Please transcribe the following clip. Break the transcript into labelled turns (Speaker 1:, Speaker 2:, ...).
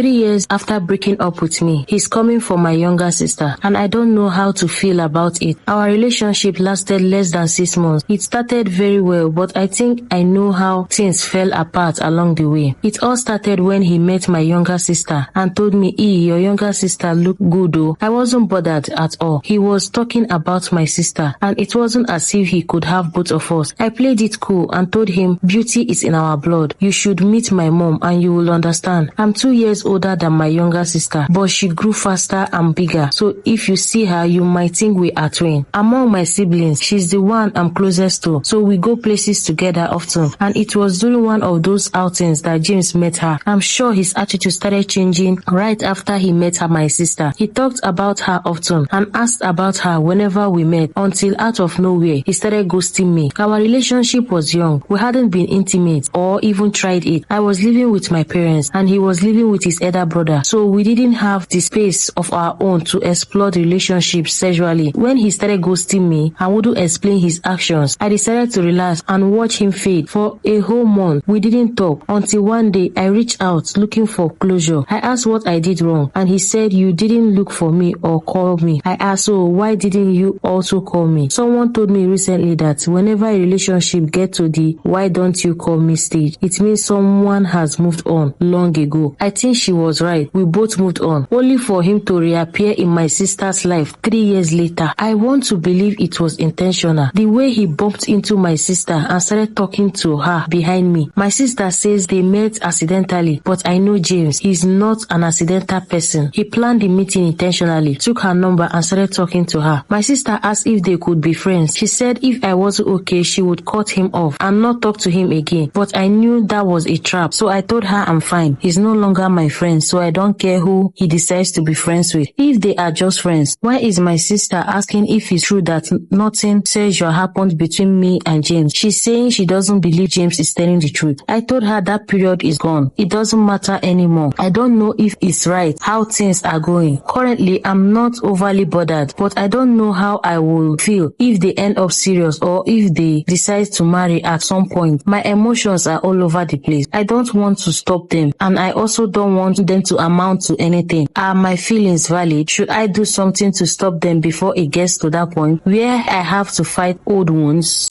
Speaker 1: 3 years after breaking up with me, he's coming for my younger sister, and I don't know how to feel about it. Our relationship lasted less than 6 months. It started very well, but I think I know how things fell apart along the way. It all started when he met my younger sister and told me, your younger sister look good though. I wasn't bothered at all. He was talking about my sister, and it wasn't as if he could have both of us. I played it cool and told him, beauty is in our blood. You should meet my mom and you will understand. I'm 2 years older than my younger sister, but she grew faster and bigger. So if you see her, you might think we are twins. Among my siblings, she's the one I'm closest to, so we go places together often. And it was during one of those outings that James met her. I'm sure his attitude started changing right after he met her, my sister. He talked about her often and asked about her whenever we met, until out of nowhere, he started ghosting me. Our relationship was young. We hadn't been intimate or even tried it. I was living with my parents and he was living with his elder brother, so we didn't have the space of our own to explore the relationship sexually. When he started ghosting me and wouldn't explain his actions, I decided to relax and watch him fade. For a whole month, we didn't talk until one day I reached out looking for closure. I asked what I did wrong and he said, you didn't look for me or call me. I asked, so why didn't you also call me? Someone told me recently that whenever a relationship gets to the why don't you call me stage, it means someone has moved on long ago. I think she was right. We both moved on, only for him to reappear in my sister's life 3 years later. I want to believe it was intentional. The way he bumped into my sister and started talking to her behind me. My sister says they met accidentally, but I know James. He's not an accidental person. He planned the meeting intentionally, took her number and started talking to her. My sister asked if they could be friends. She said if I wasn't okay, she would cut him off and not talk to him again. But I knew that was a trap, so I told her I'm fine. He's no longer my friend, so I don't care who he decides to be friends with. If they are just friends, why is my sister asking if it's true that nothing sexual happened between me and James? She's saying she doesn't believe James is telling the truth. I told her that period is gone. It doesn't matter anymore. I don't know if it's right how things are going. Currently, I'm not overly bothered, but I don't know how I will feel if they end up serious or if they decide to marry at some point. My emotions are all over the place. I don't want to stop them, and I also don't want them to amount to anything. Are my feelings valid? Should I do something to stop them before it gets to that point where I have to fight old wounds?